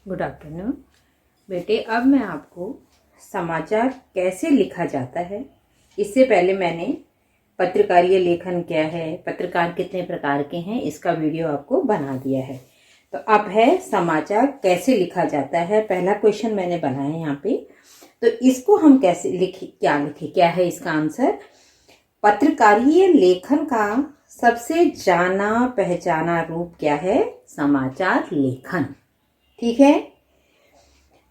Good afternoon बेटे। अब मैं आपको समाचार कैसे लिखा जाता है, इससे पहले मैंने पत्रकारीय लेखन क्या है, पत्रकार कितने प्रकार के हैं, इसका वीडियो आपको बना दिया है। तो अब है समाचार कैसे लिखा जाता है। पहला क्वेश्चन मैंने बनाया है यहाँ पे, तो इसको हम कैसे लिखे, क्या है इसका आंसर। पत्रकारीय लेखन का सबसे जाना पहचाना रूप क्या है? समाचार लेखन। ठीक है।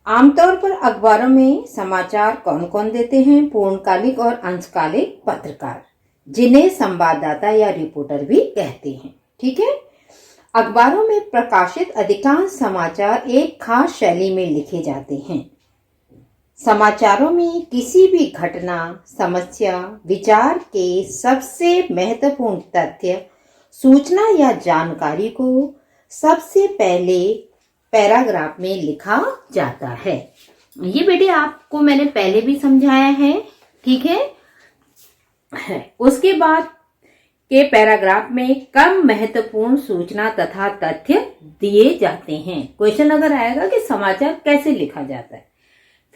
आमतौर पर अखबारों में समाचार कौन कौन देते हैं? पूर्णकालिक और अंशकालिक पत्रकार, जिन्हें संवाददाता या रिपोर्टर भी कहते हैं। ठीक है। अखबारों में प्रकाशित अधिकांश समाचार एक खास शैली में लिखे जाते हैं। समाचारों में किसी भी घटना, समस्या, विचार के सबसे महत्वपूर्ण तथ्य, सूचना या जानकारी को सबसे पहले पैराग्राफ में लिखा जाता है। ये बेटे आपको मैंने पहले भी समझाया है। ठीक है। उसके बाद के पैराग्राफ में कम महत्वपूर्ण सूचना तथा तथ्य दिए जाते हैं। क्वेश्चन अगर आएगा कि समाचार कैसे लिखा जाता है,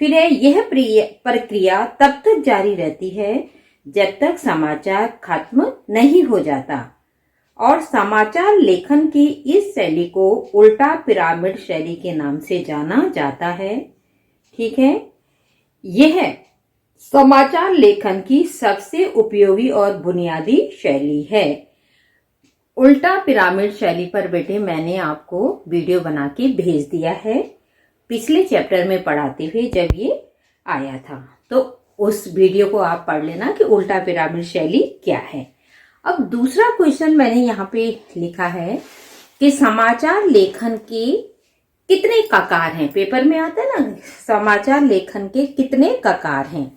फिर है यह प्रक्रिया तब तक जारी रहती है जब तक समाचार खत्म नहीं हो जाता, और समाचार लेखन की इस शैली को उल्टा पिरामिड शैली के नाम से जाना जाता है। ठीक है। यह समाचार लेखन की सबसे उपयोगी और बुनियादी शैली है। उल्टा पिरामिड शैली पर बेटे मैंने आपको वीडियो बना के भेज दिया है, पिछले चैप्टर में पढ़ाते हुए जब ये आया था, तो उस वीडियो को आप पढ़ लेना कि उल्टा पिरामिड शैली क्या है। अब दूसरा क्वेश्चन मैंने यहाँ पे लिखा है कि समाचार लेखन के कितने ककार हैं। पेपर में आता है ना, समाचार लेखन के कितने ककार हैं,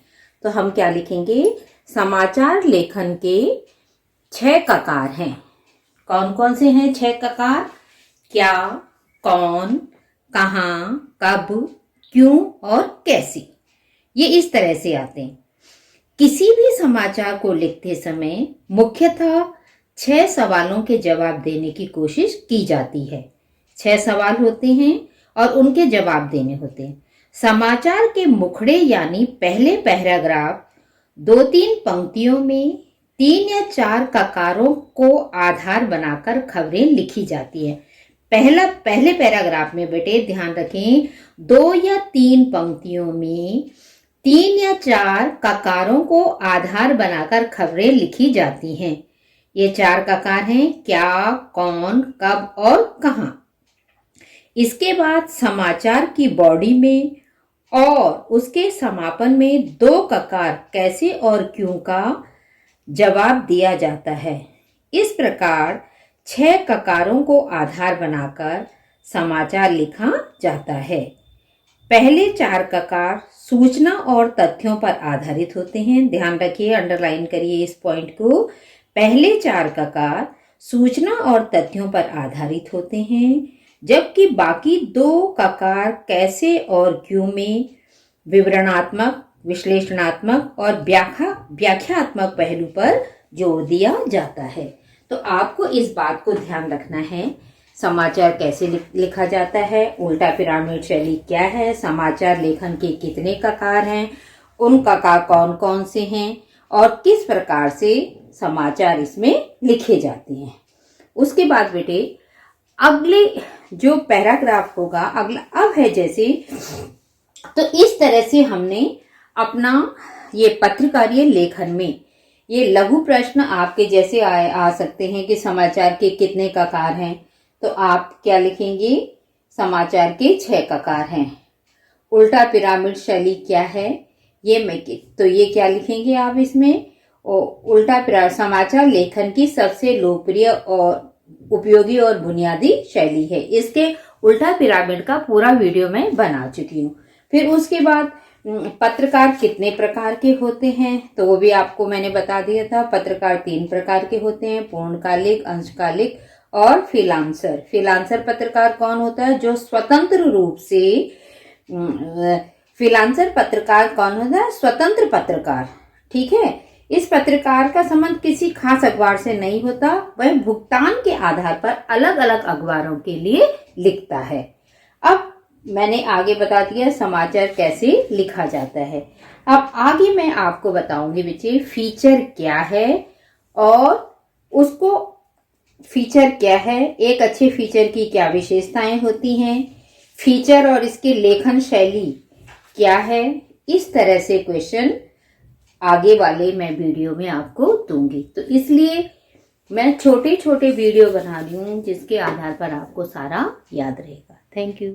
तो हम क्या लिखेंगे? समाचार लेखन के 6 ककार हैं। कौन कौन से हैं 6 ककार? क्या, कौन, कहाँ, कब, क्यों और कैसे। ये इस तरह से आते हैं। किसी भी समाचार को लिखते समय मुख्यतः 6 सवालों के जवाब देने की कोशिश की जाती है। 6 सवाल होते हैं और उनके जवाब देने होते हैं। समाचार के मुखड़े यानी पहले पैराग्राफ 2-3 पंक्तियों में 3 या 4 ककारों को आधार बनाकर खबरें लिखी जाती हैं। पहले पैराग्राफ में बेटे ध्यान रखें, 2 या 3 पंक्तियों में 3 या 4 ककारों को आधार बनाकर खबरें लिखी जाती हैं। ये 4 ककार हैं क्या, कौन, कब और कहां। इसके बाद समाचार की बॉडी में और उसके समापन में 2 ककार कैसे और क्यों का जवाब दिया जाता है। इस प्रकार 6 ककारों को आधार बनाकर समाचार लिखा जाता है। पहले 4 ककार सूचना और तथ्यों पर आधारित होते हैं। ध्यान रखिए, अंडरलाइन करिए इस पॉइंट को। पहले 4 ककार सूचना और तथ्यों पर आधारित होते हैं, जबकि बाकी 2 ककार कैसे और क्यों में विवरणात्मक, विश्लेषणात्मक और व्याख्यात्मक पहलू पर जोर दिया जाता है। तो आपको इस बात को ध्यान रखना है, समाचार कैसे लिखा जाता है, उल्टा पिरामिड शैली क्या है, समाचार लेखन के कितने ककार हैं, उन ककार कौन कौन से हैं और किस प्रकार से समाचार इसमें लिखे जाते हैं। उसके बाद बेटे अगले जो पैराग्राफ होगा, अगला अब है जैसे, तो इस तरह से हमने अपना ये पत्रकारीय लेखन में ये लघु प्रश्न आपके जैसे आ सकते हैं कि समाचार के कितने ककार हैं, तो आप क्या लिखेंगे? समाचार के 6 ककार हैं। उल्टा पिरामिड शैली क्या है, तो ये क्या लिखेंगे आप इसमें? उल्टा समाचार लेखन की सबसे लोकप्रिय और उपयोगी और बुनियादी शैली है। इसके उल्टा पिरामिड का पूरा वीडियो मैं बना चुकी हूँ। फिर उसके बाद पत्रकार कितने प्रकार के होते हैं, तो वो भी आपको मैंने बता दिया था। पत्रकार 3 प्रकार के होते हैं, पूर्णकालिक, अंशकालिक और फ्रीलांसर। फ्रीलांसर पत्रकार कौन होता है? जो स्वतंत्र रूप से, फ्रीलांसर पत्रकार कौन होता है? स्वतंत्र पत्रकार। ठीक है। इस पत्रकार का संबंध किसी खास अखबार से नहीं होता, वह भुगतान के आधार पर अलग अलग अखबारों के लिए लिखता है। अब मैंने आगे बता दिया समाचार कैसे लिखा जाता है। अब आगे मैं आपको बताऊंगी बच्चे फीचर क्या है और उसको फीचर क्या है, एक अच्छे फीचर की क्या विशेषताएं होती हैं, फीचर और इसकी लेखन शैली क्या है। इस तरह से क्वेश्चन आगे वाले मैं वीडियो में आपको दूंगी, तो इसलिए मैं छोटे छोटे वीडियो बना रही हूँ जिसके आधार पर आपको सारा याद रहेगा। Thank you.